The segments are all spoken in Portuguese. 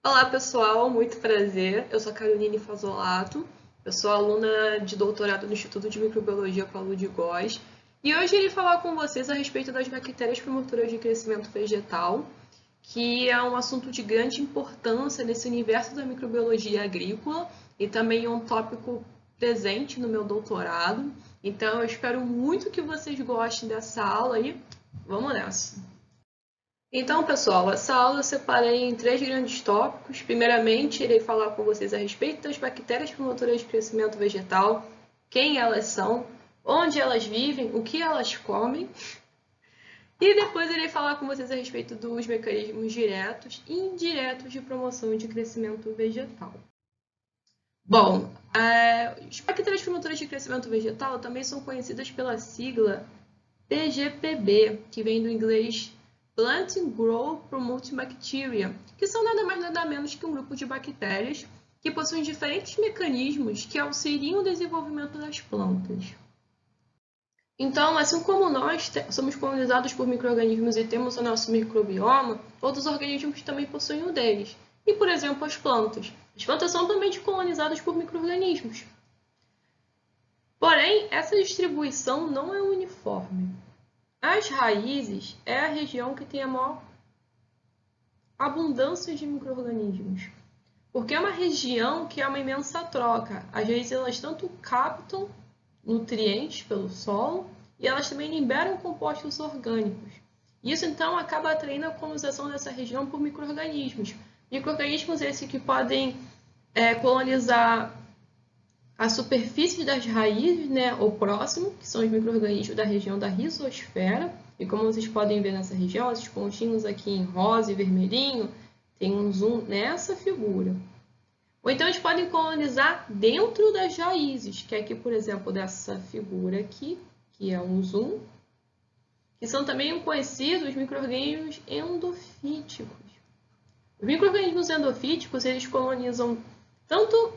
Olá, pessoal, muito prazer. Eu sou a Caroline Fazolato, eu sou aluna de doutorado no Instituto de Microbiologia Paulo de Góes e hoje irei falar com vocês a respeito das bactérias promotoras de crescimento vegetal, que é um assunto de grande importância nesse universo da microbiologia agrícola e também é um tópico presente no meu doutorado. Então, eu espero muito que vocês gostem dessa aula e vamos nessa! Então, pessoal, essa aula eu separei em três grandes tópicos. Primeiramente, irei falar com vocês a respeito das bactérias promotoras de crescimento vegetal, quem elas são, onde elas vivem, o que elas comem. E depois irei falar com vocês a respeito dos mecanismos diretos e indiretos de promoção de crescimento vegetal. Bom, as bactérias promotoras de crescimento vegetal também são conhecidas pela sigla PGPB, que vem do inglês Plant Growth Promoting Bacteria, que são nada mais nada menos que um grupo de bactérias que possuem diferentes mecanismos que auxiliam o desenvolvimento das plantas. Então, assim como nós somos colonizados por micro-organismos e temos o nosso microbioma, outros organismos também possuem o deles. E, por exemplo, as plantas. As plantas são também colonizadas por micro-organismos. Porém, essa distribuição não é uniforme. As raízes é a região que tem a maior abundância de micro-organismos, porque é uma região que é uma imensa troca. As raízes elas tanto captam nutrientes pelo solo e elas também liberam compostos orgânicos. Isso então acaba atraindo a colonização dessa região por micro-organismos. Micro-organismos esses que podem colonizar a superfície das raízes, né, ou próximo, que são os micro-organismos da região da rizosfera. E como vocês podem ver nessa região, esses pontinhos aqui em rosa e vermelhinho, tem um zoom nessa figura. Ou então eles podem colonizar dentro das raízes, que é aqui, por exemplo, dessa figura aqui, que é um zoom, que são também conhecidos micro-organismos endofíticos. Os micro-organismos endofíticos, eles colonizam tanto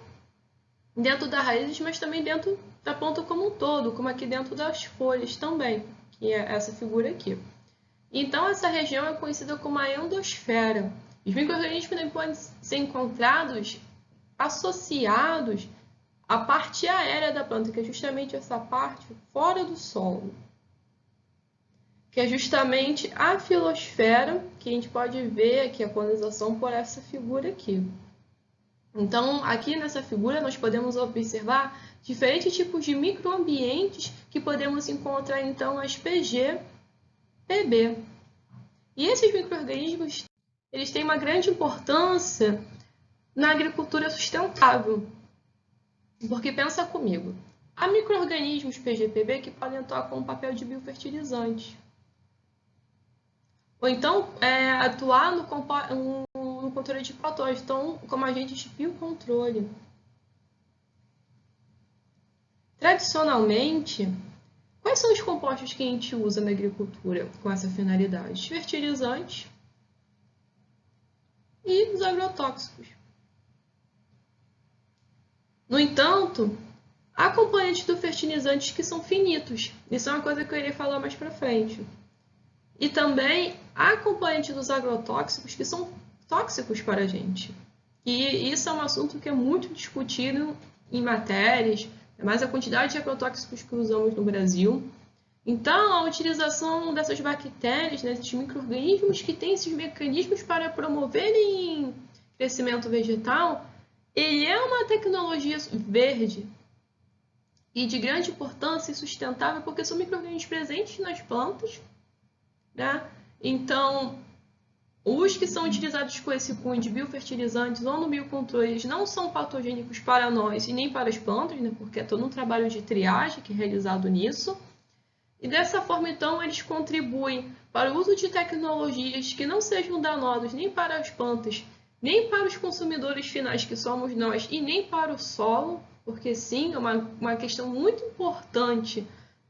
dentro das raízes, mas também dentro da planta como um todo, como aqui dentro das folhas também, que é essa figura aqui. Então, essa região é conhecida como a endosfera. Os micro-organismos também podem ser encontrados associados à parte aérea da planta, que é justamente essa parte fora do solo, que é justamente a filosfera, que a gente pode ver aqui a colonização por essa figura aqui. Então, aqui nessa figura, nós podemos observar diferentes tipos de microambientes que podemos encontrar, então, as PG, PB. E esses micro-organismos, eles têm uma grande importância na agricultura sustentável. Porque pensa comigo, há micro-organismos PG/PB que podem atuar com o papel de biofertilizante. Ou então, atuar no controle de patógenos, então, como agentes de biocontrole. Tradicionalmente, quais são os compostos que a gente usa na agricultura com essa finalidade? Fertilizantes e os agrotóxicos. No entanto, há componentes do fertilizante que são finitos. Isso é uma coisa que eu irei falar mais para frente. E também há componentes dos agrotóxicos que são tóxicos para a gente. E isso é um assunto que é muito discutido em matérias, mas a quantidade de agrotóxicos que usamos no Brasil. Então, a utilização dessas bactérias, desses micro-organismos que têm esses mecanismos para promoverem crescimento vegetal, ele é uma tecnologia verde e de grande importância e sustentável, porque são micro-organismos presentes nas plantas, né? Então, os que são utilizados com esse cunho de biofertilizantes ou no biocontrole, eles não são patogênicos para nós e nem para as plantas, né? Porque é todo um trabalho de triagem que é realizado nisso. E dessa forma, então, eles contribuem para o uso de tecnologias que não sejam danosas nem para as plantas, nem para os consumidores finais, que somos nós, e nem para o solo, porque sim, é uma questão muito importante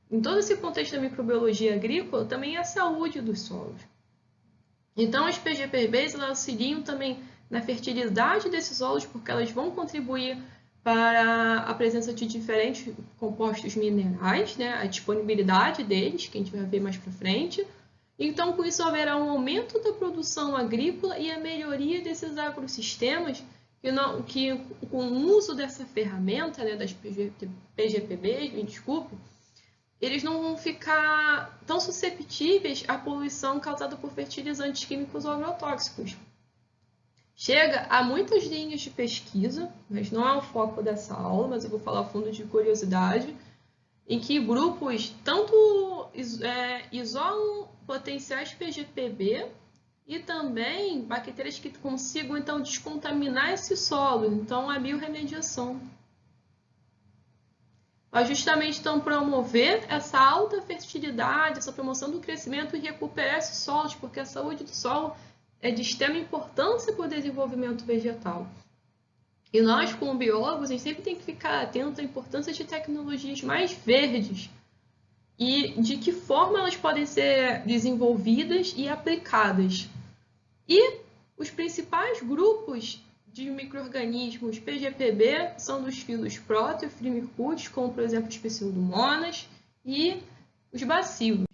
em todo esse contexto da microbiologia agrícola, também é a saúde dos solos. Então, as PGPBs auxiliam também na fertilidade desses solos, porque elas vão contribuir para a presença de diferentes compostos minerais, né? A disponibilidade deles, que a gente vai ver mais para frente, Então, com isso, haverá um aumento da produção agrícola e a melhoria desses agrossistemas que com o uso dessa ferramenta, né, das PGPBs, me desculpe, eles não vão ficar tão susceptíveis à poluição causada por fertilizantes químicos ou agrotóxicos. Chega a muitas linhas de pesquisa, mas não é o foco dessa aula, mas eu vou falar a fundo de curiosidade, em que grupos tanto isolam potenciais PGPB e também bactérias que consigam, então, descontaminar esse solo. Então, a biorremediação. Vai justamente, então, promover essa alta fertilidade, essa promoção do crescimento e recuperar esses solos, porque a saúde do solo é de extrema importância para o desenvolvimento vegetal. E nós, como biólogos, a gente sempre tem que ficar atento à importância de tecnologias mais verdes e de que forma elas podem ser desenvolvidas e aplicadas. E os principais grupos de micro-organismos PGPB são dos filos Proto e Firmicutes, como, por exemplo, os Pseudomonas e os bacilos.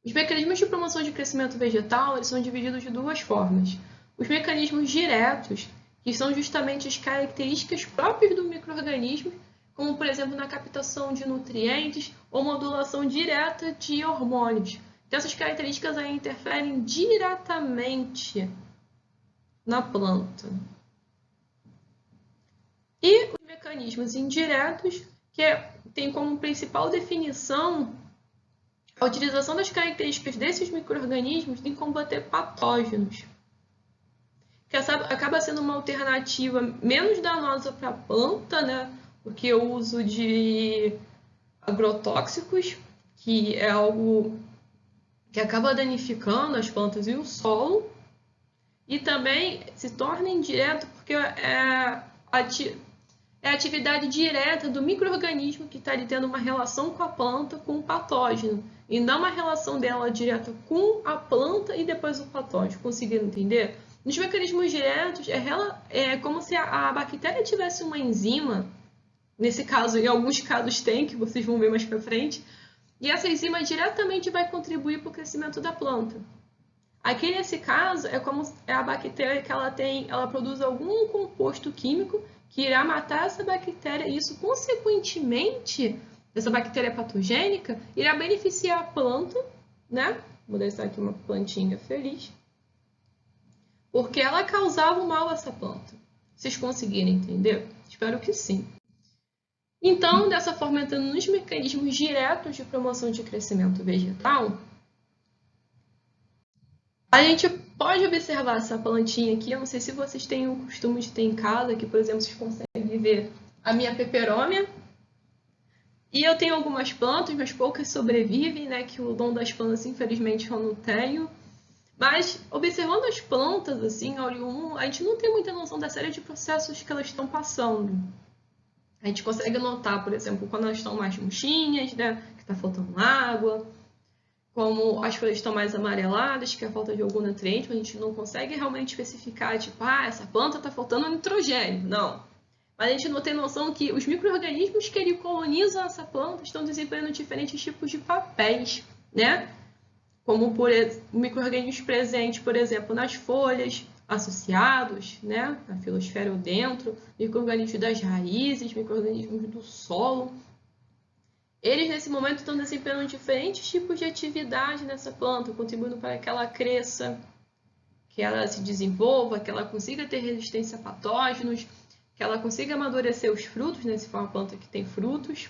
Os mecanismos de promoção de crescimento vegetal eles são divididos de duas formas. Os mecanismos diretos, que são justamente as características próprias do micro-organismo, como, por exemplo, na captação de nutrientes ou modulação direta de hormônios. Então, essas características aí interferem diretamente na planta. E os mecanismos indiretos, que tem como principal definição a utilização das características desses micro-organismos em combater patógenos, que acaba sendo uma alternativa menos danosa para a planta, né? Porque o uso de agrotóxicos, que é algo que acaba danificando as plantas e o solo, e também se torna indireto porque é a atividade direta do micro-organismo que está ali tendo uma relação com a planta, com o patógeno, e não uma relação dela direta com a planta e depois o patógeno. Conseguiram entender? Nos mecanismos diretos, é como se a bactéria tivesse uma enzima, nesse caso, em alguns casos tem, que vocês vão ver mais para frente, e essa enzima diretamente vai contribuir para o crescimento da planta. Aqui, nesse caso, é como a bactéria que ela produz algum composto químico que irá matar essa bactéria, e isso, consequentemente, essa bactéria patogênica, irá beneficiar a planta, né? Vou deixar aqui uma plantinha feliz, porque ela causava o mal a essa planta. Vocês conseguiram entender? Espero que sim. Então, dessa forma, entrando nos mecanismos diretos de promoção de crescimento vegetal, a gente pode observar essa plantinha aqui. Eu não sei se vocês têm o costume de ter em casa, aqui, por exemplo, vocês conseguem ver a minha peperômia. E eu tenho algumas plantas, mas poucas sobrevivem, né? Que o dom das plantas, infelizmente, eu não tenho. Mas, observando as plantas, assim, a gente não tem muita noção da série de processos que elas estão passando. A gente consegue notar, por exemplo, quando elas estão mais murchinhas, né? Que está faltando água. Como as folhas estão mais amareladas, que é a falta de algum nutriente, a gente não consegue realmente especificar, tipo, essa planta está faltando nitrogênio. Não. Mas a gente não tem noção que os micro-organismos que colonizam essa planta estão desempenhando diferentes tipos de papéis, né? Como micro-organismos presentes, por exemplo, nas folhas, associados, né? Na filosfera ou dentro, micro-organismos das raízes, micro-organismos do solo. Eles, nesse momento, estão desempenhando diferentes tipos de atividade nessa planta, contribuindo para que ela cresça, que ela se desenvolva, que ela consiga ter resistência a patógenos, que ela consiga amadurecer os frutos, né, se for uma planta que tem frutos.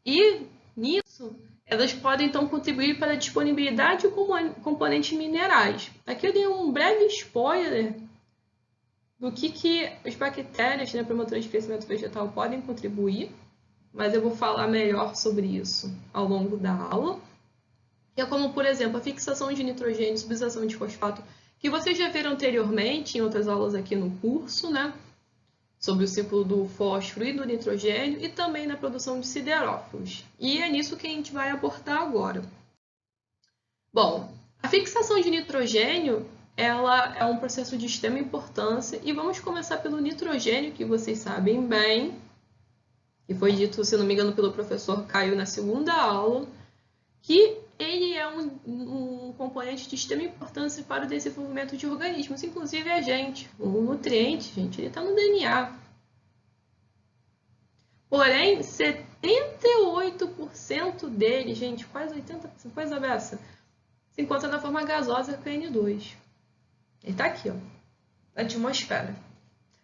E, nisso, elas podem, então, contribuir para a disponibilidade de componentes minerais. Aqui eu dei um breve spoiler do que as bactérias, né, promotoras de crescimento vegetal, podem contribuir, mas eu vou falar melhor sobre isso ao longo da aula. Que é como, por exemplo, a fixação de nitrogênio, substituição de fosfato, que vocês já viram anteriormente em outras aulas aqui no curso, né? Sobre o ciclo do fósforo e do nitrogênio, e também na produção de siderófilos. E é nisso que a gente vai abordar agora. Bom, a fixação de nitrogênio, ela é um processo de extrema importância, e vamos começar pelo nitrogênio, que vocês sabem bem, que foi dito, se não me engano, pelo professor Caio na segunda aula, que ele é um componente de extrema importância para o desenvolvimento de organismos, inclusive a gente. O nutriente, gente, ele está no DNA. Porém, 78% dele, gente, quase 80%, coisa dessa, se encontra na forma gasosa com N2. Ele está aqui, ó, na atmosfera.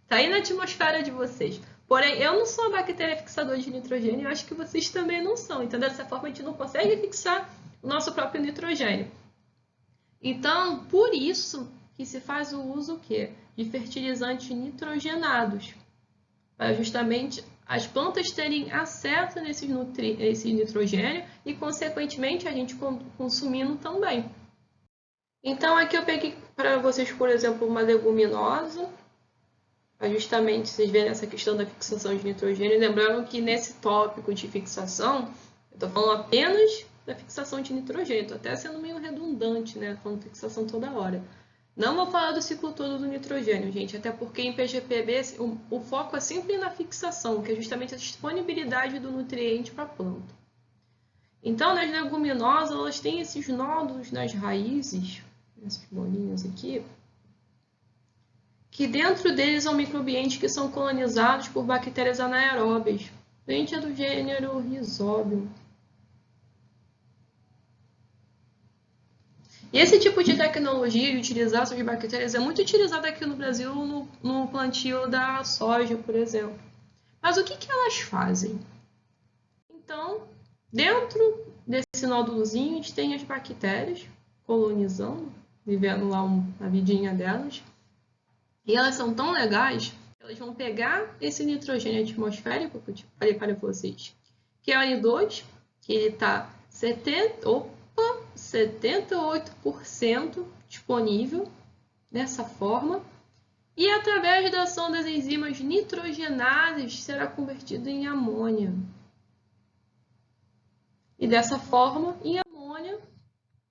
Está aí na atmosfera de vocês. Porém, eu não sou uma bactéria fixadora de nitrogênio, eu acho que vocês também não são. Então, dessa forma, a gente não consegue fixar o nosso próprio nitrogênio. Então, por isso que se faz o uso o quê? De fertilizantes nitrogenados, para justamente as plantas terem acesso a esse nitrogênio e, consequentemente, a gente consumindo também. Então, aqui eu peguei para vocês, por exemplo, uma leguminosa, para justamente vocês verem essa questão da fixação de nitrogênio. Lembrando que nesse tópico de fixação, eu estou falando apenas da fixação de nitrogênio. Estou até sendo meio redundante, né? Falando fixação toda hora. Não vou falar do ciclo todo do nitrogênio, gente, até porque em PGPB o foco é sempre na fixação, que é justamente a disponibilidade do nutriente para a planta. Então, nas leguminosas, elas têm esses nódulos nas raízes, essas bolinhas aqui, que dentro deles há um microambiente que são colonizados por bactérias anaeróbias. Gente, é do gênero Rhizobium. E esse tipo de tecnologia de utilizar essas bactérias é muito utilizada aqui no Brasil no plantio da soja, por exemplo. Mas o que elas fazem? Então, dentro desse nódulozinho, a gente tem as bactérias colonizando, vivendo lá a vidinha delas. E elas são tão legais que elas vão pegar esse nitrogênio atmosférico, que eu falei para vocês, que é o N2, que ele está 78% disponível dessa forma, e através da ação das enzimas nitrogenadas será convertido em amônia. E dessa forma, em amônia,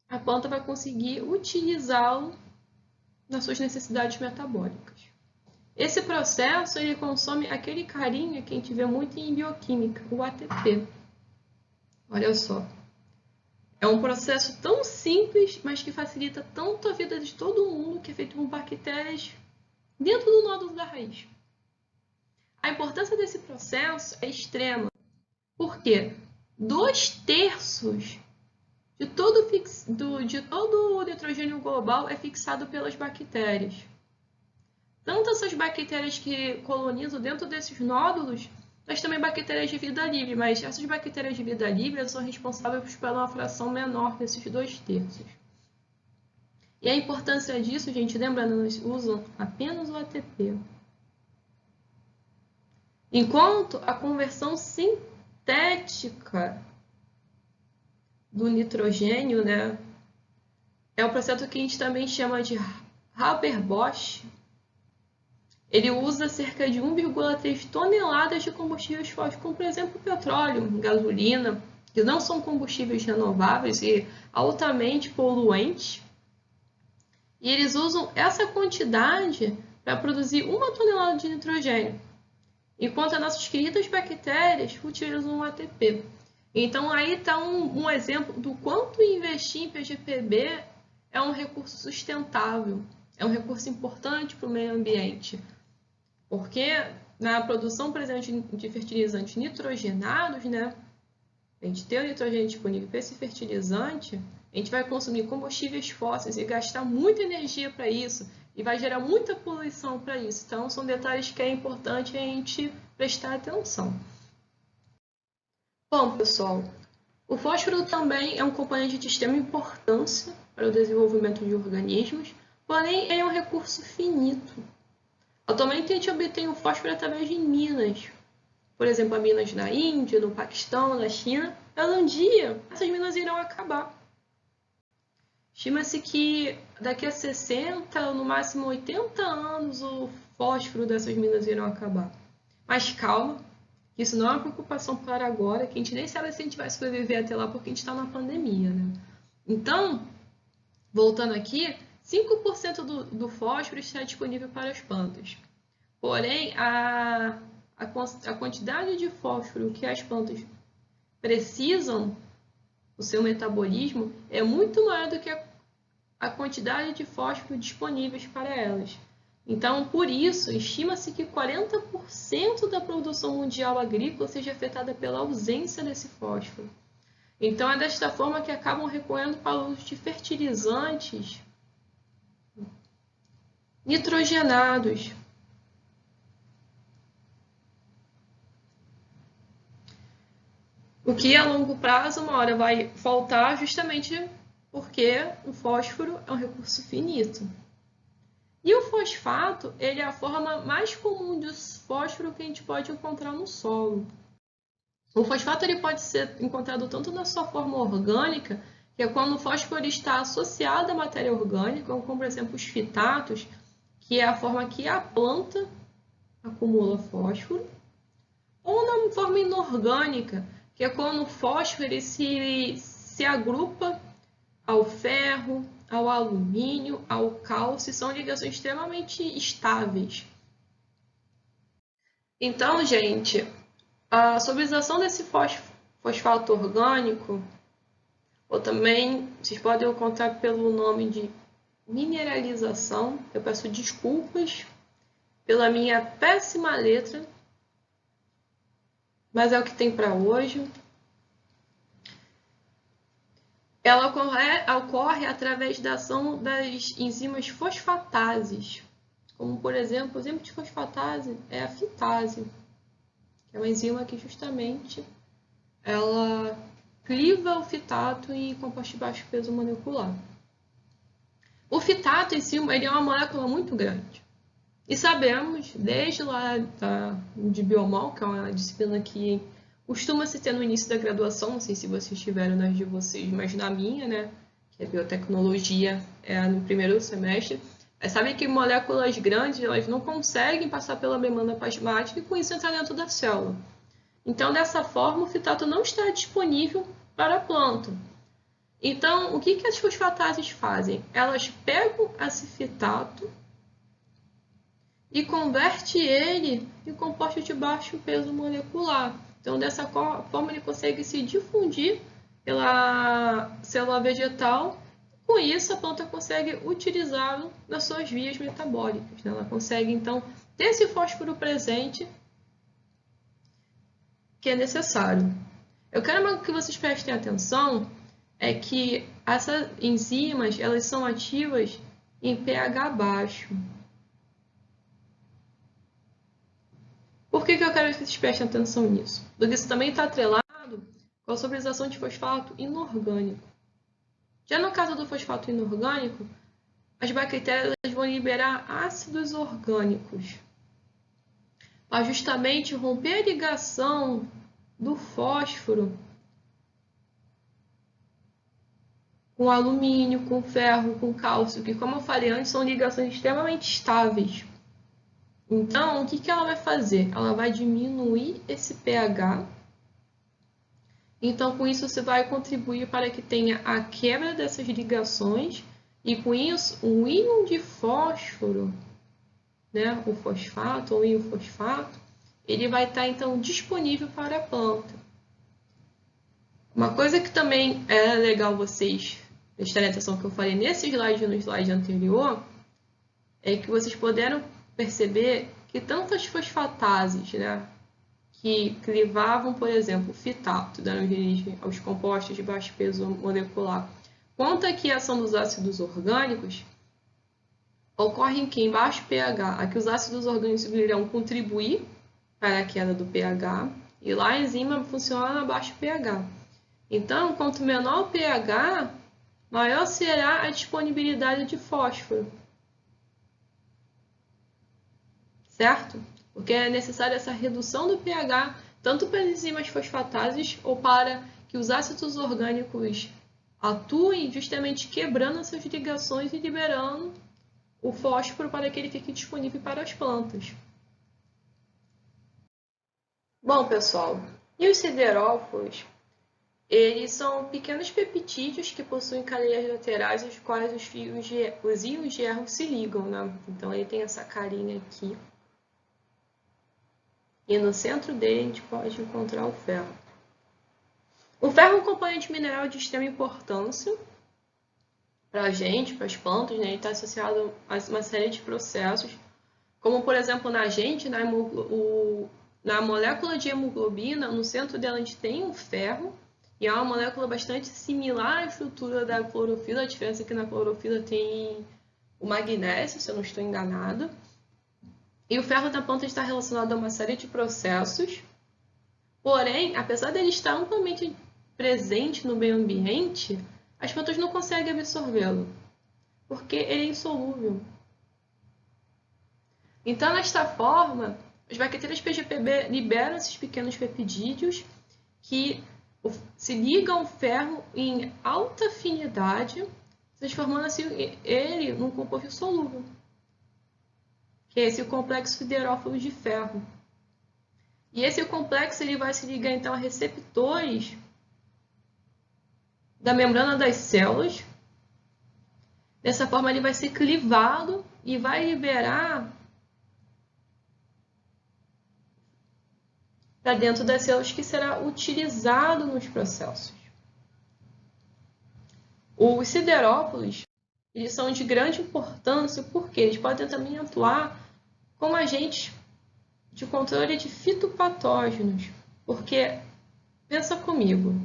a planta vai conseguir utilizá-lo nas suas necessidades metabólicas. Esse processo ele consome aquele carinha que a gente vê muito em bioquímica, o ATP. Olha só. É um processo tão simples, mas que facilita tanto a vida de todo mundo, que é feito por bactérias dentro do nódulo da raiz. A importância desse processo é extrema, porque 2/3 de todo o nitrogênio global é fixado pelas bactérias. Tanto essas bactérias que colonizam dentro desses nódulos, mas também bactérias de vida livre, mas essas bactérias de vida livre são responsáveis por uma fração menor desses 2/3. E a importância disso, gente, lembrando, eles usam apenas o ATP. Enquanto a conversão sintética do nitrogênio, né, é o processo que a gente também chama de Haber-Bosch. Ele usa cerca de 1,3 toneladas de combustíveis fósseis, como por exemplo petróleo, gasolina, que não são combustíveis renováveis e altamente poluentes. E eles usam essa quantidade para produzir 1 tonelada de nitrogênio, enquanto as nossas queridas bactérias utilizam o ATP. Então, aí está um exemplo do quanto investir em PGPB é um recurso sustentável, é um recurso importante para o meio ambiente. Porque na produção, por exemplo, de fertilizantes nitrogenados, né, a gente tem o nitrogênio disponível para esse fertilizante, a gente vai consumir combustíveis fósseis e gastar muita energia para isso, e vai gerar muita poluição para isso. Então, são detalhes que é importante a gente prestar atenção. Bom, pessoal, o fósforo também é um componente de extrema importância para o desenvolvimento de organismos, porém ele é um recurso finito. Atualmente a gente obtém o fósforo através de minas, por exemplo, as minas na Índia, no Paquistão, na China, mas um dia essas minas irão acabar. Estima-se que daqui a 60 ou no máximo 80 anos o fósforo dessas minas irão acabar. Mas calma, isso não é uma preocupação para agora, que a gente nem sabe se a gente vai sobreviver até lá, porque a gente está na pandemia, né? Então, voltando aqui, 5% do fósforo está disponível para as plantas. Porém, a quantidade de fósforo que as plantas precisam o seu metabolismo é muito maior do que a quantidade de fósforo disponíveis para elas. Então, por isso, estima-se que 40% da produção mundial agrícola seja afetada pela ausência desse fósforo. Então, é desta forma que acabam recorrendo para o uso de fertilizantes nitrogenados. O que a longo prazo, uma hora vai faltar justamente porque o fósforo é um recurso finito. E o fosfato, ele é a forma mais comum de fósforo que a gente pode encontrar no solo. O fosfato ele pode ser encontrado tanto na sua forma orgânica, que é quando o fósforo está associado à matéria orgânica, como por exemplo os fitatos, que é a forma que a planta acumula fósforo, ou na forma inorgânica, que é quando o fósforo ele se agrupa ao ferro, ao alumínio, ao cálcio, são ligações extremamente estáveis. Então, gente, a solubilização desse fosfato orgânico, ou também vocês podem encontrar pelo nome de mineralização. Eu peço desculpas pela minha péssima letra, mas é o que tem para hoje. Ela ocorre através da ação das enzimas fosfatases, como por exemplo, o exemplo de fosfatase é a fitase, que é uma enzima que justamente ela cliva o fitato em composto de baixo peso molecular. O fitato em si ele é uma molécula muito grande. E sabemos, desde lá de Biomol, que é uma disciplina que costuma se ter no início da graduação, não sei se vocês tiveram nas de vocês, mas na minha, né, que é biotecnologia, é no primeiro semestre, sabe que moléculas grandes elas não conseguem passar pela membrana plasmática e com isso entrar dentro da célula. Então, dessa forma, o fitato não está disponível para a planta. Então, o que as fosfatases fazem? Elas pegam esse fitato e converte ele em composto de baixo peso molecular. Então, dessa forma, ele consegue se difundir pela célula vegetal. Com isso, a planta consegue utilizá-lo nas suas vias metabólicas. Ela consegue, então, ter esse fósforo presente que é necessário. Eu quero que vocês prestem atenção é que essas enzimas elas são ativas em pH baixo. Por que eu quero que vocês prestem atenção nisso? Porque isso também está atrelado com a solubilização de fosfato inorgânico. Já no caso do fosfato inorgânico, as bactérias vão liberar ácidos orgânicos para justamente romper a ligação do fósforo com alumínio, com ferro, com cálcio, que, como eu falei antes, são ligações extremamente estáveis. Então, o que ela vai fazer? Ela vai diminuir esse pH. Então, com isso, você vai contribuir para que tenha a quebra dessas ligações e, com isso, o íon de fósforo, né, o fosfato ou íon fosfato, ele vai estar, então, disponível para a planta. Uma coisa que também é legal vocês prestarem atenção que eu falei nesse slide e no slide anterior é que vocês puderam perceber que tantas fosfatases, né, que clivavam, por exemplo, fitato, dando origem aos compostos de baixo peso molecular, quanto aqui a ação dos ácidos orgânicos, ocorre que em baixo pH, aqui os ácidos orgânicos irão contribuir para a queda do pH, e lá a enzima funciona a baixo pH. Então, quanto menor o pH, maior será a disponibilidade de fósforo. Certo? Porque é necessária essa redução do pH, tanto para as enzimas fosfatases ou para que os ácidos orgânicos atuem justamente quebrando essas ligações e liberando o fósforo para que ele fique disponível para as plantas. Bom, pessoal, e os siderófilos? Eles são pequenos peptídeos que possuem cadeias laterais aos quais os íons de hierro se ligam, né? Então, ele tem essa carinha aqui. E no centro dele a gente pode encontrar o ferro. O ferro é um componente mineral de extrema importância para a gente, para as plantas, né? Ele está associado a uma série de processos, como por exemplo na gente, na molécula de hemoglobina, no centro dela a gente tem um ferro, e é uma molécula bastante similar à estrutura da clorofila, a diferença é que na clorofila tem o magnésio, se eu não estou enganado. E o ferro da planta está relacionado a uma série de processos, porém, apesar dele estar amplamente presente no meio ambiente, as plantas não conseguem absorvê-lo, porque ele é insolúvel. Então, desta forma, as bactérias PGPB liberam esses pequenos peptídeos que se ligam ao ferro em alta afinidade, transformando assim ele num composto solúvel, que é esse complexo siderófilo de ferro. E esse complexo ele vai se ligar então a receptores da membrana das células. Dessa forma ele vai ser clivado e vai liberar para dentro das células que será utilizado nos processos. Os siderófilos eles são de grande importância porque eles podem também atuar como agentes de controle de fitopatógenos, porque, pensa comigo,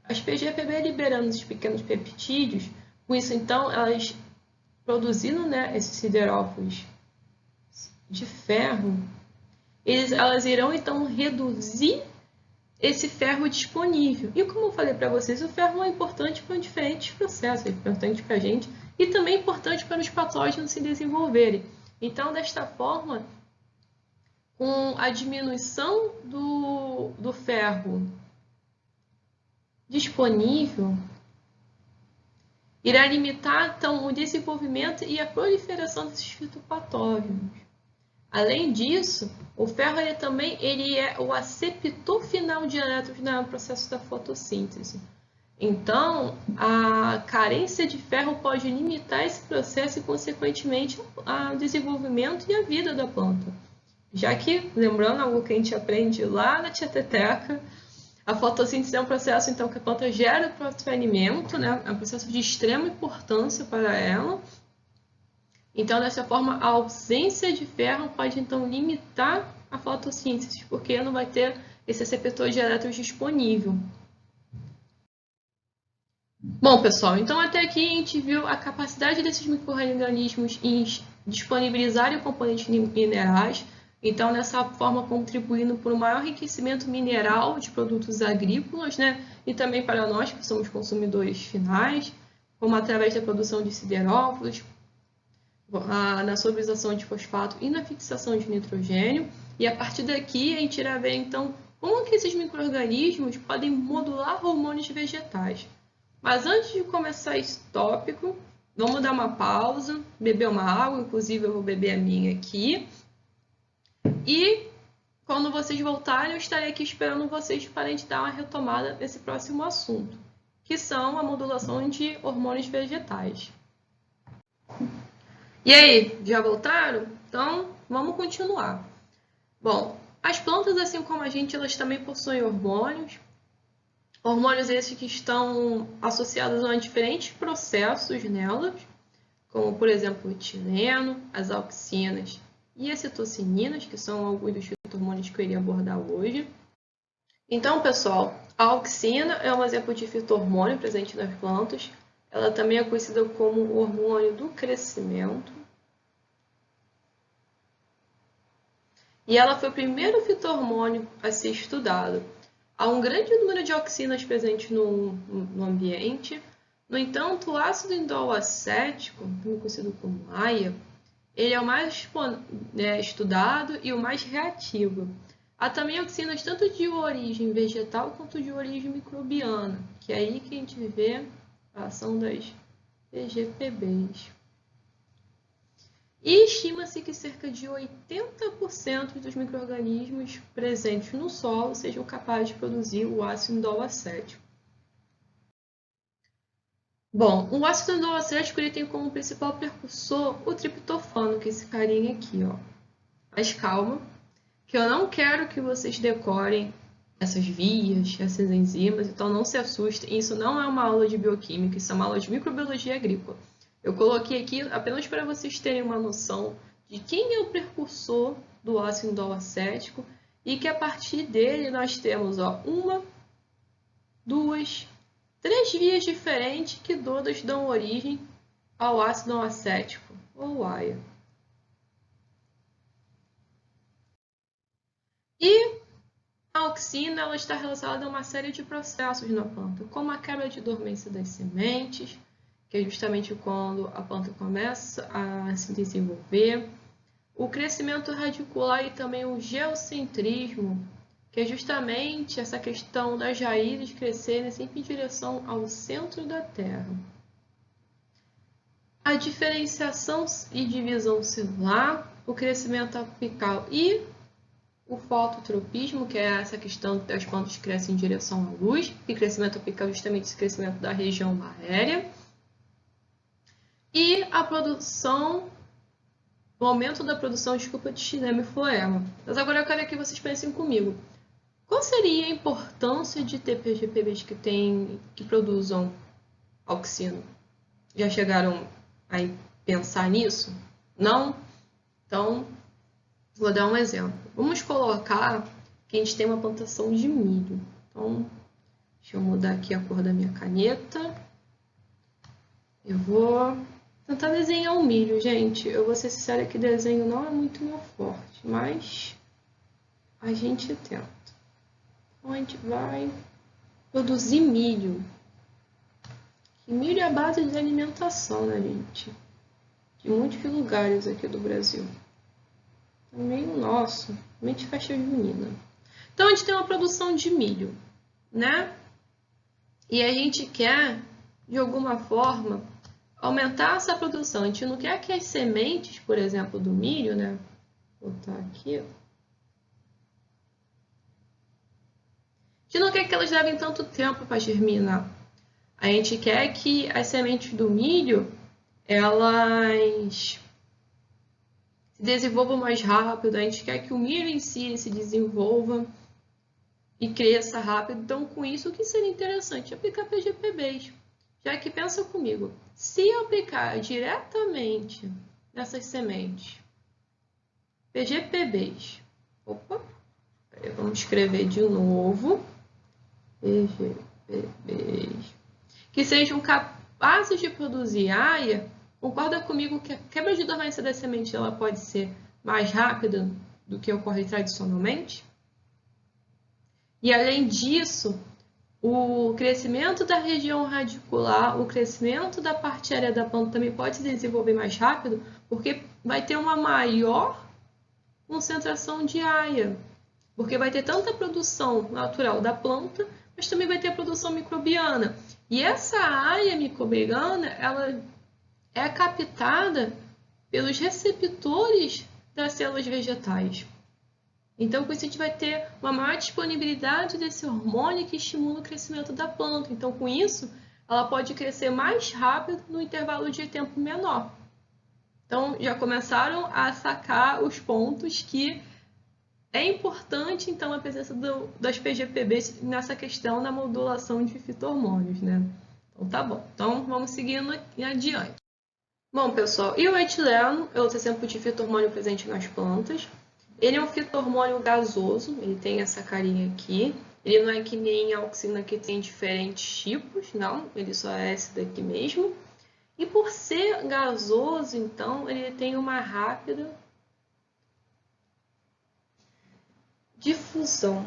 as PGPB liberando esses pequenos peptídeos, com isso então elas produzindo esses siderófilos de ferro, elas irão então reduzir esse ferro disponível. E como eu falei para vocês, o ferro é importante para diferentes processos, é importante para a gente e também é importante para os patógenos se desenvolverem. Então, desta forma, com a diminuição do ferro disponível, irá limitar então o desenvolvimento e a proliferação desses fitopatógenos. Além disso, o ferro também é o aceptor final de elétrons no processo da fotossíntese. Então, a carência de ferro pode limitar esse processo e, consequentemente, o desenvolvimento e a vida da planta. Já que, lembrando algo que a gente aprende lá na Tieteteca, a fotossíntese é um processo então, que a planta gera o próprio alimento, né? É um processo de extrema importância para ela. Então, dessa forma, a ausência de ferro pode então limitar a fotossíntese, porque não vai ter esse receptor de elétrons disponível. Bom, pessoal, então até aqui a gente viu a capacidade desses micro-organismos em disponibilizarem componentes minerais, então dessa forma contribuindo para um maior enriquecimento mineral de produtos agrícolas, né? E também para nós que somos consumidores finais, como através da produção de siderófilos, na solubilização de fosfato e na fixação de nitrogênio. E a partir daqui a gente irá ver então como que esses micro-organismos podem modular hormônios vegetais. Mas antes de começar esse tópico, vamos dar uma pausa, beber uma água, inclusive eu vou beber a minha aqui. E quando vocês voltarem, eu estarei aqui esperando vocês para a gente dar uma retomada nesse próximo assunto, que são a modulação de hormônios vegetais. E aí, já voltaram? Então, vamos continuar. Bom, as plantas, assim como a gente, elas também possuem hormônios. Hormônios esses que estão associados a diferentes processos nelas, como, por exemplo, o etileno, as auxinas e as citocininas, que são alguns dos fito-hormônios que eu iria abordar hoje. Então, pessoal, a auxina é um exemplo de fito-hormônio presente nas plantas. Ela também é conhecida como o hormônio do crescimento. E ela foi o primeiro fito-hormônio a ser estudado. Há um grande número de auxinas presentes no ambiente. No entanto, o ácido indol-acético, também conhecido como AIA, ele é o mais estudado e o mais reativo. Há também auxinas tanto de origem vegetal quanto de origem microbiana, que é aí que a gente vê a ação das PGPBs. E estima-se que cerca de 80% dos micro-organismos presentes no solo sejam capazes de produzir o ácido indol-acético. Bom, o ácido indol-acético ele tem como principal precursor o triptofano, que é esse carinha aqui, ó. Mas calma, que eu não quero que vocês decorem essas vias, essas enzimas, então não se assustem, isso não é uma aula de bioquímica, isso é uma aula de microbiologia agrícola. Eu coloquei aqui apenas para vocês terem uma noção de quem é o precursor do ácido indol acético e que a partir dele nós temos uma, duas, três vias diferentes que todas dão origem ao ácido acético, ou AIA. E a auxina ela está relacionada a uma série de processos na planta, como a quebra de dormência das sementes, que é justamente quando a planta começa a se desenvolver, o crescimento radicular e também o geocentrismo, que é justamente essa questão das raízes crescerem sempre em direção ao centro da Terra. A diferenciação e divisão celular, o crescimento apical e o fototropismo, que é essa questão das plantas crescem em direção à luz, e crescimento apical é justamente esse crescimento da região aérea. E a produção, o aumento da produção, de xilema e floema. Mas agora eu quero que vocês pensem comigo. Qual seria a importância de ter PGPBs que produzam auxina? Já chegaram a pensar nisso? Não? Então, vou dar um exemplo. Vamos colocar que a gente tem uma plantação de milho. Então, deixa eu mudar aqui a cor da minha caneta. Eu vou tentar desenhar o milho, gente. Eu vou ser sincera que desenho não é muito meu forte, mas a gente tenta. Então, a gente vai produzir milho. E milho é a base de alimentação, né, gente? De muitos lugares aqui do Brasil. Também o nosso, mente festa junina. Então, a gente tem uma produção de milho, né? E a gente quer, de alguma forma, aumentar essa produção. A gente não quer que as sementes, por exemplo, do milho, né? Vou botar aqui. A gente não quer que elas levem tanto tempo para germinar. A gente quer que as sementes do milho, elas se desenvolvam mais rápido, a gente quer que o milho em si se desenvolva e cresça rápido. Então, com isso, o que seria interessante? Aplicar PGPBs. Já que pensa comigo, se eu aplicar diretamente nessas sementes PGPBs, vamos escrever de novo, PGPBs, que sejam capazes de produzir AIA, concorda comigo que a quebra de dormência da semente ela pode ser mais rápida do que ocorre tradicionalmente? E além disso, o crescimento da região radicular, o crescimento da parte aérea da planta também pode se desenvolver mais rápido, porque vai ter uma maior concentração de AIA, porque vai ter tanta produção natural da planta, mas também vai ter a produção microbiana. E essa AIA microbiana, ela é captada pelos receptores das células vegetais. Então, com isso, a gente vai ter uma maior disponibilidade desse hormônio que estimula o crescimento da planta. Então, com isso, ela pode crescer mais rápido no intervalo de tempo menor. Então, já começaram a sacar os pontos que é importante, então, a presença das PGPBs nessa questão da modulação de fito-hormônios, né? Então, tá bom. Então, vamos seguindo adiante. Bom, pessoal, e o etileno é outro exemplo de fito-hormônio presente nas plantas. Ele é um fito-hormônio gasoso, ele tem essa carinha aqui. Ele não é que nem a auxina que tem diferentes tipos, não, ele só é esse daqui mesmo. E por ser gasoso, então, ele tem uma rápida difusão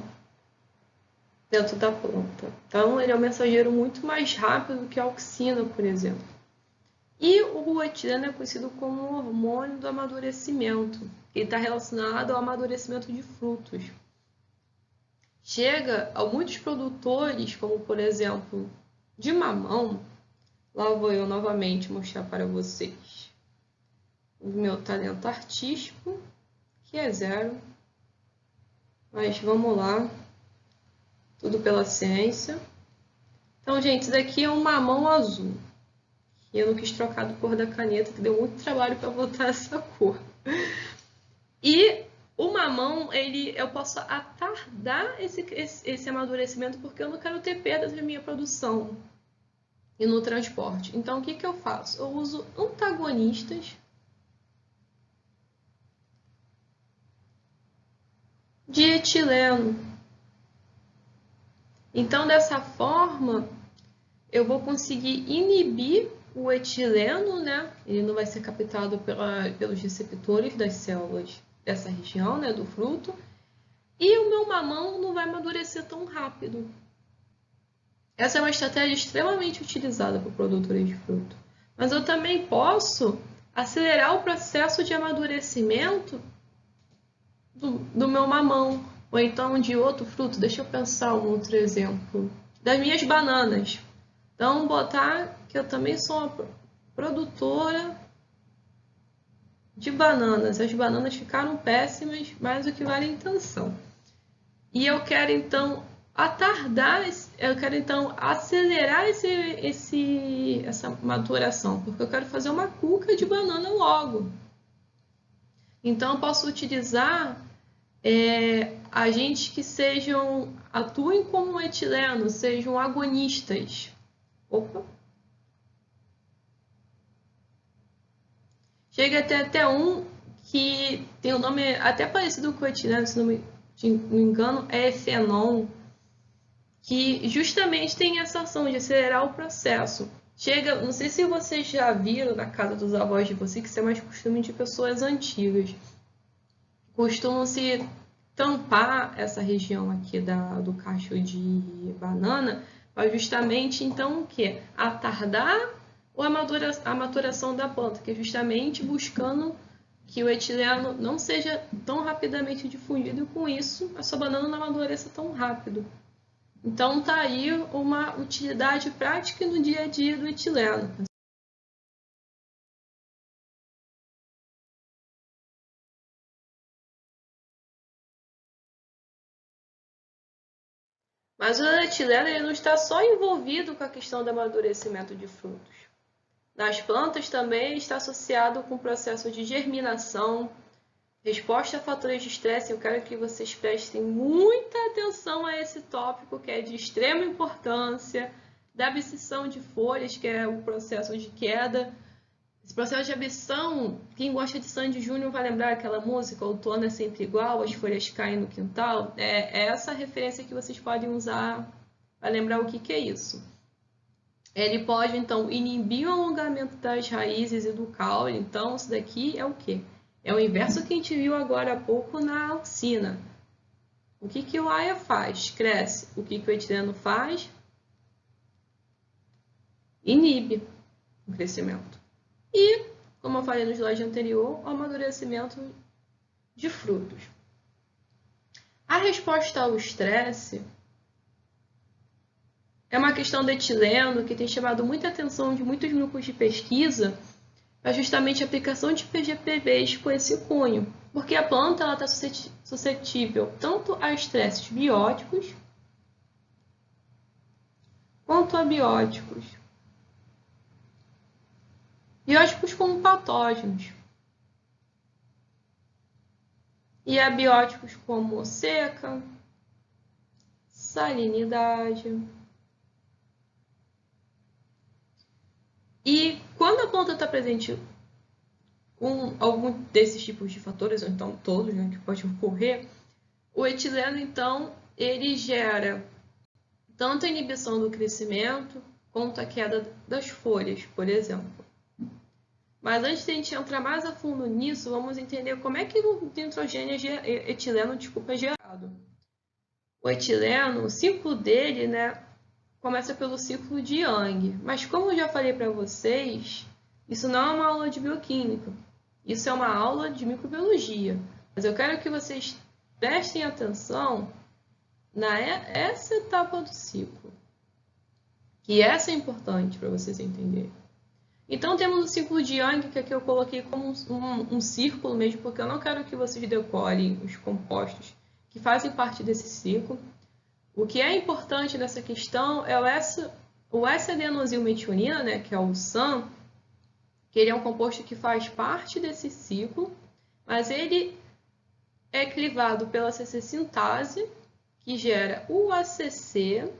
dentro da planta. Então, ele é um mensageiro muito mais rápido do que a auxina, por exemplo. E o etileno é conhecido como o hormônio do amadurecimento. Ele está relacionado ao amadurecimento de frutos. Chega a muitos produtores, como por exemplo, de mamão. Lá vou eu novamente mostrar para vocês o meu talento artístico, que é 0. Mas vamos lá. Tudo pela ciência. Então, gente, isso daqui é um mamão azul. E eu não quis trocar a cor da caneta, que deu muito trabalho para botar essa cor. E o mamão, eu posso estar tardar esse amadurecimento, porque eu não quero ter perdas na minha produção e no transporte. Então, o que eu faço? Eu uso antagonistas de etileno. Então, dessa forma, eu vou conseguir inibir o etileno, né? Ele não vai ser captado pelos receptores das células dessa região, né, do fruto, e o meu mamão não vai amadurecer tão rápido. Essa é uma estratégia extremamente utilizada por produtores de fruto. Mas eu também posso acelerar o processo de amadurecimento do meu mamão, ou então de outro fruto. Deixa eu pensar um outro exemplo. Das minhas bananas. Então, botar que eu também sou uma produtora de bananas. As bananas ficaram péssimas, mas o que vale é a intenção. E eu quero, então, acelerar essa maturação, porque eu quero fazer uma cuca de banana logo. Então, eu posso utilizar agentes que atuem como etileno, sejam agonistas. Opa! Chega até um que tem um nome até parecido com o etileno, se não me engano, é efenon, que justamente tem essa ação de acelerar o processo. Não sei se vocês já viram na casa dos avós de vocês, que isso é mais costume de pessoas antigas. Costumam-se tampar essa região aqui do cacho de banana, para justamente, então, o quê? Atardar a maturação da planta, que é justamente buscando que o etileno não seja tão rapidamente difundido, e com isso a sua banana não amadureça tão rápido. Então, tá aí uma utilidade prática no dia a dia do etileno. Mas o etileno ele não está só envolvido com a questão do amadurecimento de frutos. Nas plantas também está associado com o processo de germinação, resposta a fatores de estresse. Eu quero que vocês prestem muita atenção a esse tópico, que é de extrema importância, da abscisão de folhas, que é o processo de queda. Esse processo de abscisão, quem gosta de Sandy Júnior vai lembrar aquela música, outono é sempre igual, as folhas caem no quintal. É essa referência que vocês podem usar para lembrar o que é isso. Ele pode, então, inibir o alongamento das raízes e do caule. Então, isso daqui é o quê? É o inverso que a gente viu agora há pouco na alcina. O que o aia faz? Cresce. O que o etileno faz? Inibe o crescimento. E, como eu falei no slide anterior, o amadurecimento de frutos. A resposta ao estresse é uma questão do etileno que tem chamado muita atenção de muitos grupos de pesquisa para justamente a aplicação de PGPVs com esse cunho, porque a planta está suscetível tanto a estresses bióticos quanto abióticos. Bióticos como patógenos e abióticos como seca, salinidade. E quando a planta está presente com algum desses tipos de fatores, ou então todos, né, que pode ocorrer, o etileno, então, ele gera tanto a inibição do crescimento quanto a queda das folhas, por exemplo. Mas antes de a gente entrar mais a fundo nisso, vamos entender como é que o nitrogênio etileno é gerado. O etileno, o ciclo dele, né, começa pelo ciclo de Young. Mas como eu já falei para vocês, isso não é uma aula de bioquímica. Isso é uma aula de microbiologia. Mas eu quero que vocês prestem atenção nessa etapa do ciclo. Que essa é importante para vocês entenderem. Então, temos o ciclo de Young, que aqui eu coloquei como um círculo mesmo, porque eu não quero que vocês decorem os compostos que fazem parte desse ciclo. O que é importante nessa questão é o S-adenosilmetionina, né, que é o SAM, que ele é um composto que faz parte desse ciclo, mas ele é clivado pela CC-sintase que gera o ACC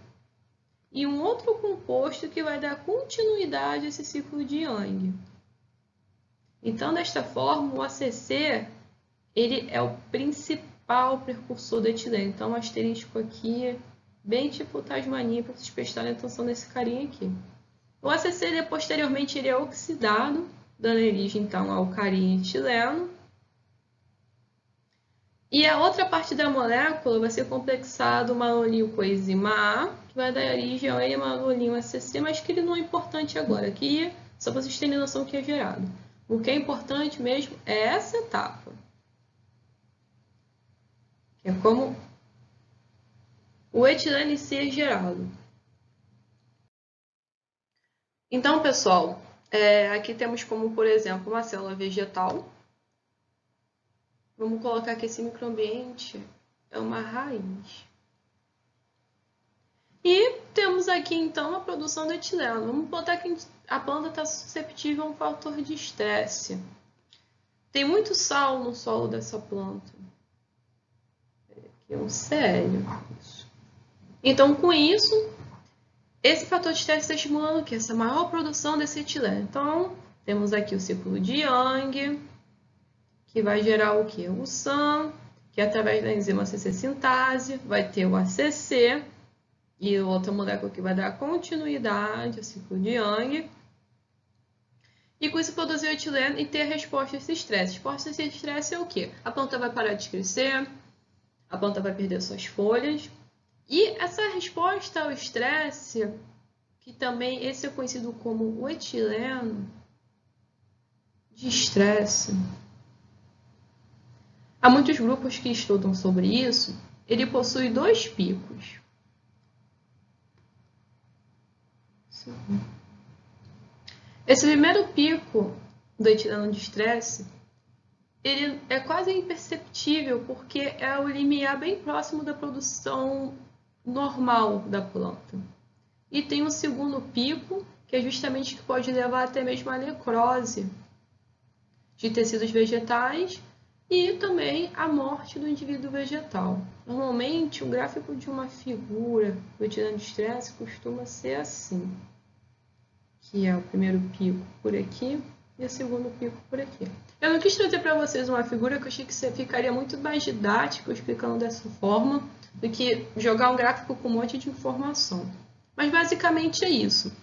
e um outro composto que vai dar continuidade a esse ciclo de Young. Então, desta forma, o ACC ele é o principal precursor do etileno. Então, um asterisco aqui, bem tipo Tasmania, para vocês prestarem atenção nesse carinha aqui. O ACC, posteriormente, ele é oxidado, dando origem, então, ao carinha etileno. E a outra parte da molécula vai ser complexado manolinho coenzima A, que vai dar origem ao N-manolinho ACC, mas que ele não é importante agora. Aqui, só para vocês terem noção que é gerado. O que é importante mesmo é essa etapa. Que é como o etileno em si é gerado. Então, pessoal, aqui temos como, por exemplo, uma célula vegetal. Vamos colocar que esse microambiente é uma raiz. E temos aqui, então, a produção do etileno. Vamos botar que a planta está susceptível a um fator de estresse. Tem muito sal no solo dessa planta. Aqui é um sério. Então, com isso, esse fator de estresse está estimulando o quê? Essa maior produção desse etileno. Então, temos aqui o ciclo de Young, que vai gerar o quê? O SAM, que através da enzima ACC sintase vai ter o ACC e outra molécula que vai dar continuidade ao ciclo de Young. E com isso produzir o etileno e ter a resposta a esse estresse. A resposta a esse estresse é o quê? A planta vai parar de crescer, a planta vai perder suas folhas. E essa resposta ao estresse, que também esse é conhecido como o etileno de estresse. Há muitos grupos que estudam sobre isso. Ele possui 2 picos. Esse primeiro pico do etileno de estresse, ele é quase imperceptível porque é o limiar bem próximo da produção normal da planta. E tem um segundo pico, que é justamente que pode levar até mesmo à necrose de tecidos vegetais e também a morte do indivíduo vegetal. Normalmente, o gráfico de uma figura do etileno de estresse costuma ser assim, que é o primeiro pico por aqui e o segundo pico por aqui. Eu não quis trazer para vocês uma figura que eu achei que ficaria muito mais didático explicando dessa forma do que jogar um gráfico com um monte de informação. Mas basicamente é isso.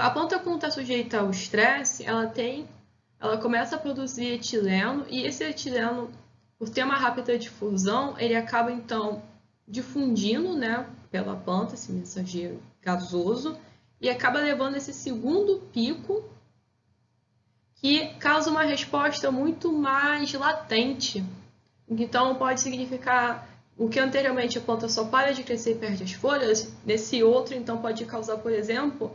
A planta, quando está sujeita ao estresse, ela começa a produzir etileno, e esse etileno, por ter uma rápida difusão, ele acaba então difundindo, né, pela planta, esse mensageiro gasoso, e acaba levando esse segundo pico, que causa uma resposta muito mais latente. Então, pode significar o que anteriormente a planta só para de crescer e perde as folhas, nesse outro, então, pode causar, por exemplo,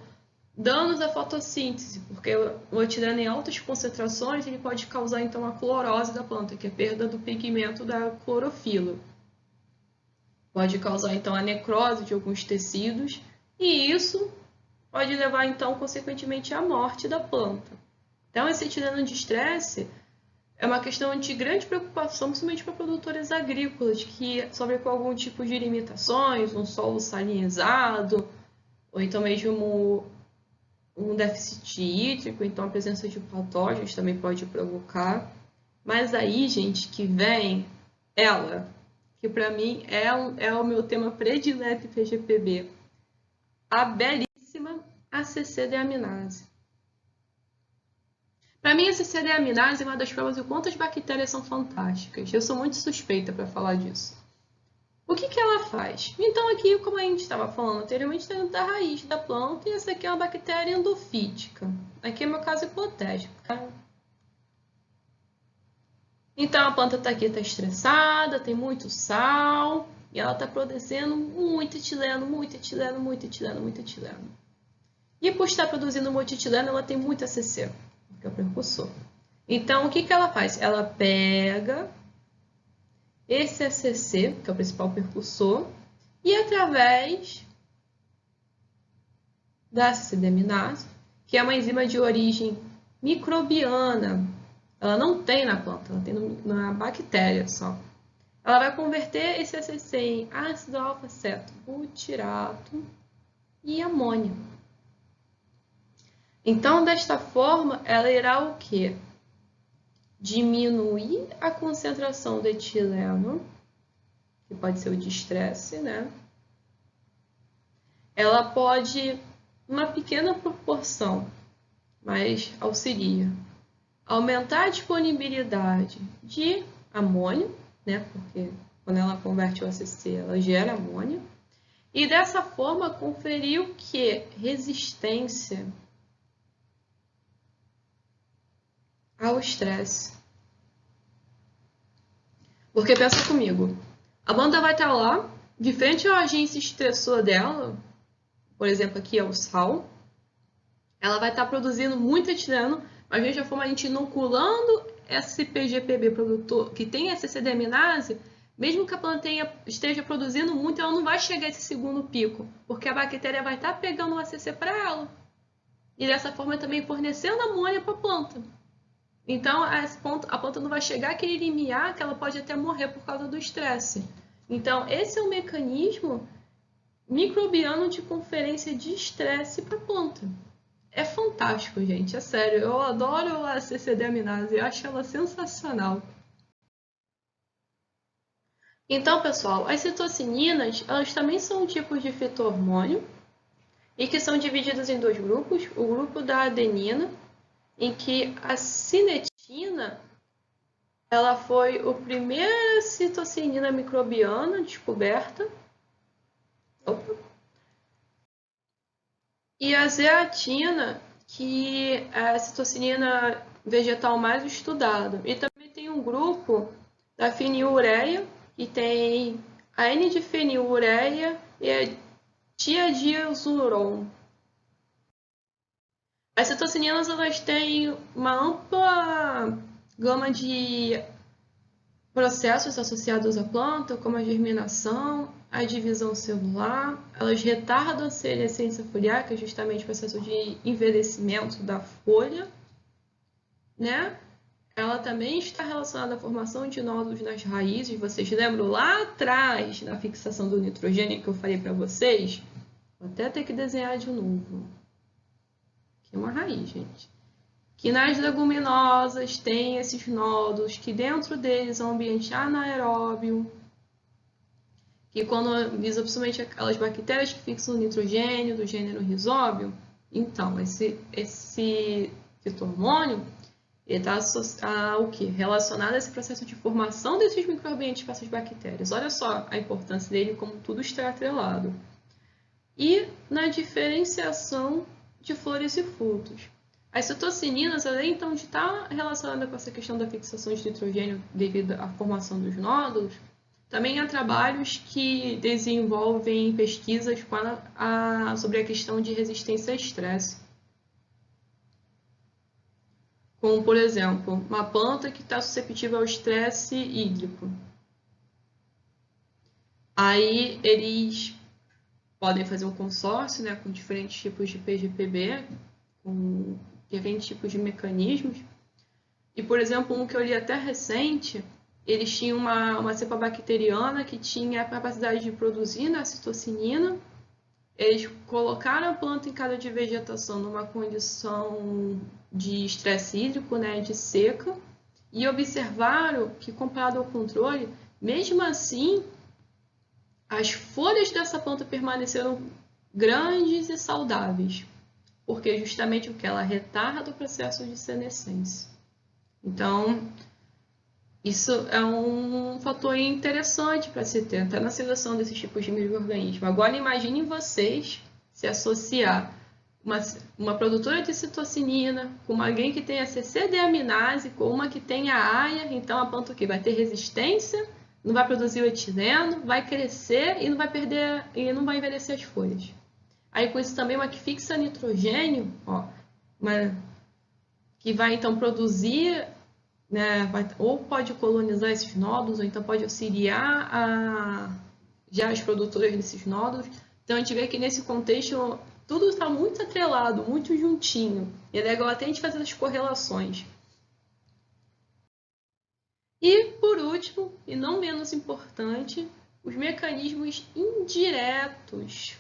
danos à fotossíntese, porque o etileno em altas concentrações ele pode causar, então, a clorose da planta, que é a perda do pigmento da clorofila. Pode causar, então, a necrose de alguns tecidos, e isso pode levar, então, consequentemente, à morte da planta. Então, esse etileno de estresse é uma questão de grande preocupação, principalmente para produtores agrícolas que sofrem com algum tipo de limitações, um solo salinizado, ou então mesmo um déficit hídrico, então a presença de patógenos também pode provocar. Mas aí, gente, que vem ela, que para mim é o meu tema predileto em PGPB, a belíssima ACC-deaminase. Para mim, a ACC-deaminase é uma das provas de quantas bactérias são fantásticas. Eu sou muito suspeita para falar disso. O que ela faz? Então, aqui, como a gente estava falando anteriormente, está dentro da raiz da planta, e essa aqui é uma bactéria endofítica. Aqui é meu caso hipotético. Então, a planta está aqui, está estressada, tem muito sal, e ela está produzindo muito etileno, muito etileno, muito etileno, muito etileno. E por estar produzindo muito etileno, ela tem muito ACC, que é o precursor. Então, o que ela faz? Ela pega esse ACC, que é o principal precursor, e através da ACC-deaminase, que é uma enzima de origem microbiana, ela não tem na planta, ela tem na bactéria só. ela vai converter esse ACC em ácido alfa-ceto-butirato e amônia. Então, desta forma, ela irá o quê? Diminuir a concentração do etileno, que pode ser o de estresse, né? Ela pode, uma pequena proporção, mas auxilia, aumentar a disponibilidade de amônio, né? Porque quando ela converte o ACC, ela gera amônio. E dessa forma, conferir o quê? Resistência ao estresse. Porque pensa comigo, a planta vai estar lá, de frente ao agente estressor dela, por exemplo, aqui é o sal, ela vai estar produzindo muito etileno, mas de qualquer forma a gente inoculando esse PGPB produtor que tem essa deaminase, mesmo que a planta esteja produzindo muito, ela não vai chegar a esse segundo pico, porque a bactéria vai estar pegando o ACC para ela. E dessa forma também fornecendo amônia para a planta. Então, a planta não vai chegar àquele limiar que ela pode até morrer por causa do estresse. Então, esse é um mecanismo microbiano de conferência de estresse para a planta. É fantástico, gente, é sério. Eu adoro a ACC-deaminase, eu acho ela sensacional. Então, pessoal, as citocininas, elas também são tipos de fito-hormônio e que são divididos em dois grupos. O grupo da adenina, em que a cinetina ela foi a primeira citocinina microbiana descoberta. E a zeatina, que é a citocinina vegetal mais estudada. E também tem um grupo da fenilureia, que tem a N-difenilureia e a tiadiazuron. As citocininas elas têm uma ampla gama de processos associados à planta, como a germinação, a divisão celular. Elas retardam a senescência foliar, que é justamente o processo de envelhecimento da folha, né? Ela também está relacionada à formação de nódulos nas raízes. Vocês lembram lá atrás, na fixação do nitrogênio que eu falei para vocês? Vou até ter que desenhar de novo. Aqui é uma raiz, gente. Que nas leguminosas tem esses nódulos, que dentro deles é um ambiente anaeróbio, que quando visa principalmente aquelas bactérias que fixam o nitrogênio do gênero Rhizóbio, então esse fito-hormônio está o quê? Relacionado a esse processo de formação desses microambientes para essas bactérias. Olha só a importância dele, como tudo está atrelado. E na diferenciação de flores e frutos. As citocininas, além então de estar relacionada com essa questão da fixação de nitrogênio devido à formação dos nódulos, também há trabalhos que desenvolvem pesquisas sobre a questão de resistência a estresse. Como, por exemplo, uma planta que está suscetível ao estresse hídrico. Aí eles podem fazer um consórcio, né, com diferentes tipos de PGPB, com diferentes tipos de mecanismos. E, por exemplo, um que eu li até recente, eles tinham uma cepa bacteriana que tinha a capacidade de produzir a citocinina. Eles colocaram a planta em cada de vegetação numa condição de estresse hídrico, né, de seca, e observaram que, comparado ao controle, mesmo assim, as folhas dessa planta permaneceram grandes e saudáveis, porque justamente o que ela retarda o processo de senescência. Então, isso é um fator interessante para se ter, até na seleção desses tipos de micro-organismos. Agora, imaginem vocês se associar uma produtora de citocinina com alguém que tem a CC-deaminase, com uma que tem a AIA, então a planta que vai ter resistência, não vai produzir o etileno, vai crescer e não vai perder e não vai envelhecer as folhas. Aí com isso também uma que fixa nitrogênio, ó, que vai então produzir, né, ou pode colonizar esses nódulos, ou então pode auxiliar já as produtoras desses nódulos. Então a gente vê que nesse contexto tudo está muito atrelado, muito juntinho. E é legal até a gente fazer as correlações. E por último, último, e não menos importante, os mecanismos indiretos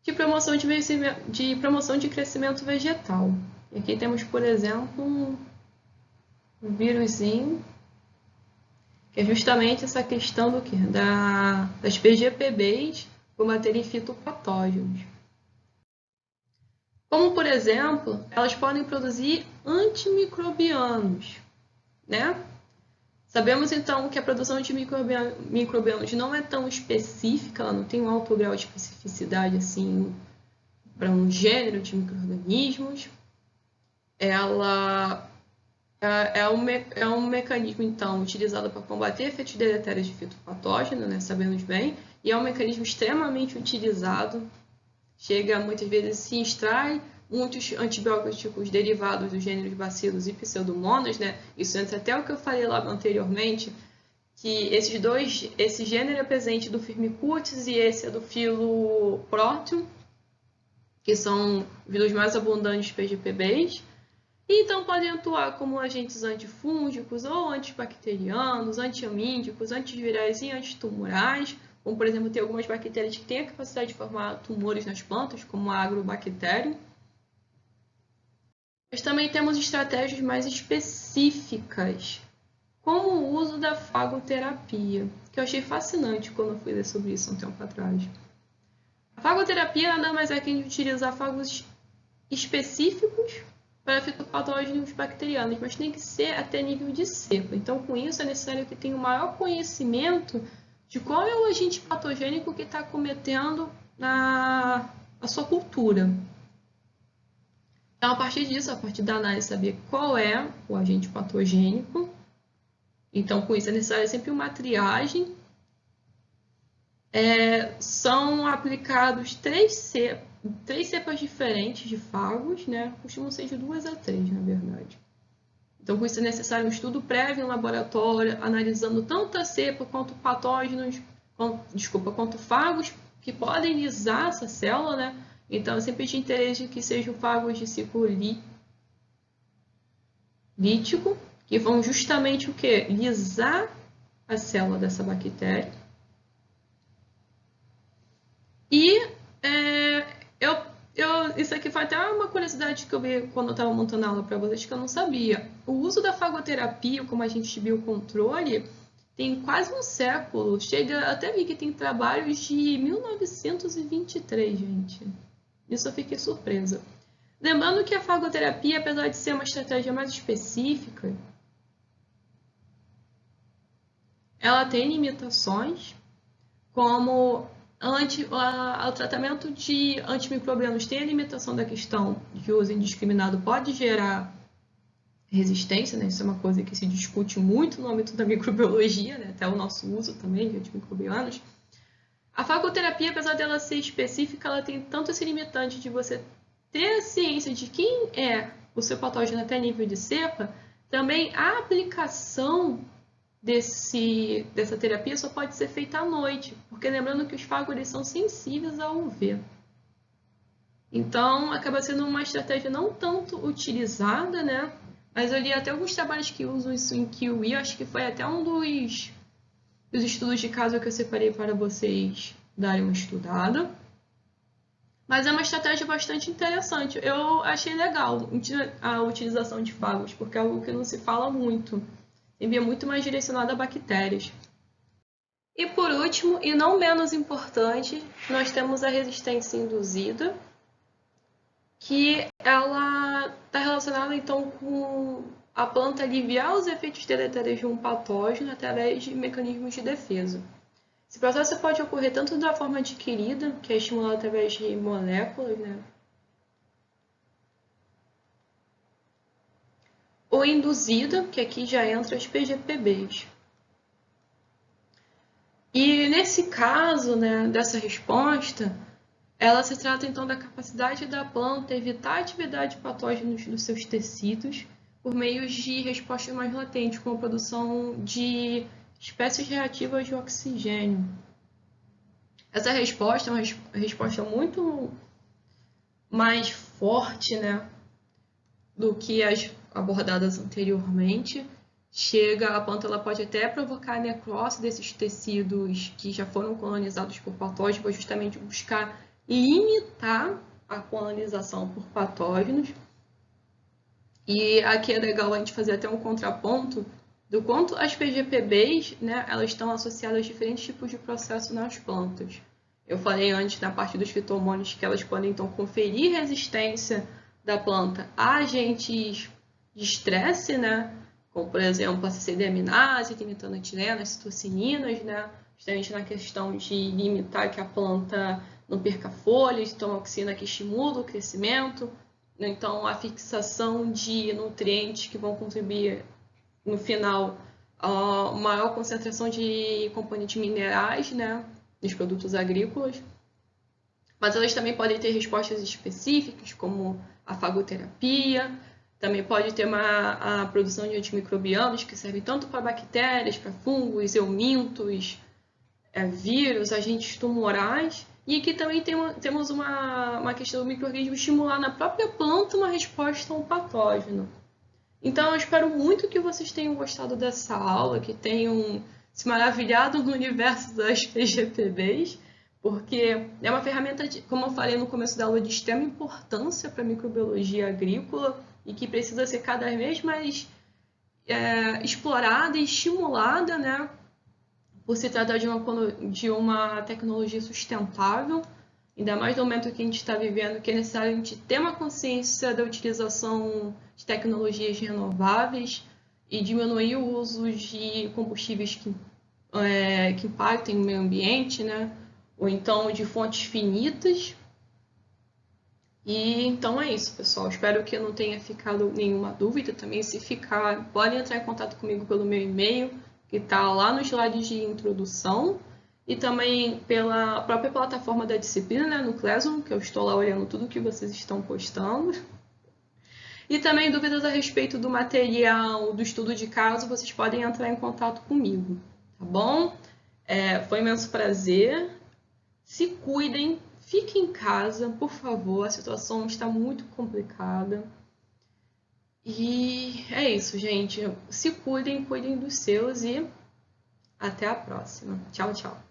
de promoção de crescimento vegetal. E aqui temos, por exemplo, um vírusinho, que é justamente essa questão do quê? Das PGPBs combaterem fitopatógenos. Como, por exemplo, elas podem produzir antimicrobianos, né? Sabemos, então, que a produção de microbianos não é tão específica, ela não tem um alto grau de especificidade assim para um gênero de micro-organismos. Ela é um mecanismo, então, utilizado para combater efeitos deletérios de fitopatógeno, né? Sabemos bem, e é um mecanismo extremamente utilizado. Chega, muitas vezes, se extrai muitos antibióticos derivados dos gêneros bacilos e pseudomonas, né? Isso entra até o que eu falei lá anteriormente, que esse gênero é presente do Firmicutes e esse é do filo Proteum, que são os dois mais abundantes PGPBs. E então podem atuar como agentes antifúngicos ou antibacterianos, antiamíndicos, antivirais e antitumorais, como, por exemplo, tem algumas bactérias que têm a capacidade de formar tumores nas plantas, como a Agrobacterium. Mas também temos estratégias mais específicas, como o uso da fagoterapia, que eu achei fascinante quando eu fui ler sobre isso um tempo atrás. A fagoterapia nada mais é que a gente utilizar fagos específicos para fitopatógenos bacterianos, mas tem que ser até nível de cepa. Então, com isso, é necessário que tenha o maior conhecimento de qual é o agente patogênico que está cometendo a sua cultura. Então, a partir disso, a partir da análise, saber qual é o agente patogênico. Então, com isso, é necessário sempre uma triagem. São aplicados três cepas diferentes de fagos, né? Costumam ser de 2 a 3, na verdade. Então, com isso é necessário um estudo prévio em laboratório, analisando tanto a cepa quanto patógenos, quanto fagos que podem lisar essa célula, né? Então, é sempre de interesse que sejam fagos de ciclo lítico, que vão justamente o quê? Lisar a célula dessa bactéria. E isso aqui foi até uma curiosidade que eu vi quando eu estava montando a aula para vocês, que eu não sabia. O uso da fagoterapia como agente de biocontrole tem quase um século. Até vi que tem trabalhos de 1923, gente. Isso eu fiquei surpresa. Lembrando que a fagoterapia, apesar de ser uma estratégia mais específica, ela tem limitações, como o tratamento de antimicrobianos tem a limitação da questão de uso indiscriminado pode gerar resistência, né? Isso é uma coisa que se discute muito no âmbito da microbiologia, né? Até o nosso uso também de antimicrobianos. A fagoterapia, apesar dela ser específica, ela tem tanto esse limitante de você ter a ciência de quem é o seu patógeno até nível de cepa, também a aplicação dessa terapia só pode ser feita à noite, porque lembrando que os fagos eles são sensíveis ao UV. Então, acaba sendo uma estratégia não tanto utilizada, né? Mas eu li até alguns trabalhos que usam isso em kiwi, acho que foi até um dos estudos de caso que eu separei para vocês darem uma estudada. Mas é uma estratégia bastante interessante. Eu achei legal a utilização de fagos, porque é algo que não se fala muito. É muito mais direcionado a bactérias. E por último, e não menos importante, nós temos a resistência induzida, que ela está relacionada então com a planta aliviar os efeitos deletérios de um patógeno através de mecanismos de defesa. Esse processo pode ocorrer tanto da forma adquirida, que é estimulado através de moléculas, né? Ou induzida, que aqui já entra as PGPBs. E nesse caso, né, dessa resposta, ela se trata então da capacidade da planta evitar a atividade de patógenos dos seus tecidos por meio de respostas mais latentes, como a produção de espécies reativas de oxigênio. Essa resposta é uma resposta muito mais forte, né, do que as abordadas anteriormente, a planta ela pode até provocar a necrose desses tecidos que já foram colonizados por patógenos, justamente buscar limitar a colonização por patógenos. E aqui é legal a gente fazer até um contraponto do quanto as PGPBs, né, elas estão associadas a diferentes tipos de processo nas plantas. Eu falei antes na parte dos fitomônios que elas podem então conferir resistência da planta a agentes de estresse, né, como por exemplo a CCD-aminase, trinitranoetileno, as citocininas, né, justamente na questão de limitar que a planta não perca folhas, tomoxina que estimula o crescimento, né, então a fixação de nutrientes que vão contribuir no final a maior concentração de componentes minerais, né, nos produtos agrícolas. Mas elas também podem ter respostas específicas, como a fagoterapia, também pode ter a produção de antimicrobianos, que servem tanto para bactérias, para fungos, eumintos, vírus, agentes tumorais. E aqui também temos uma questão do micro-organismo estimular na própria planta uma resposta a um patógeno. Então, eu espero muito que vocês tenham gostado dessa aula, que tenham se maravilhado no universo das PGPBs, porque é uma ferramenta, como eu falei no começo da aula, de extrema importância para a microbiologia agrícola e que precisa ser cada vez mais explorada e estimulada, né, por se tratar de uma tecnologia sustentável, ainda mais no momento que a gente está vivendo, que é necessário a gente ter uma consciência da utilização de tecnologias renováveis e diminuir o uso de combustíveis que impactem o meio ambiente, né? Ou então de fontes finitas. E então é isso, pessoal. Espero que não tenha ficado nenhuma dúvida. Também, se ficar, podem entrar em contato comigo pelo meu e-mail, que está lá nos slides de introdução, e também pela própria plataforma da disciplina, né, no Classroom, que eu estou lá olhando tudo que vocês estão postando. E também dúvidas a respeito do material, do estudo de caso, vocês podem entrar em contato comigo, tá bom? Foi um imenso prazer. Se cuidem, fiquem em casa, por favor, a situação está muito complicada. E é isso, gente. Se cuidem, cuidem dos seus e até a próxima. Tchau, tchau.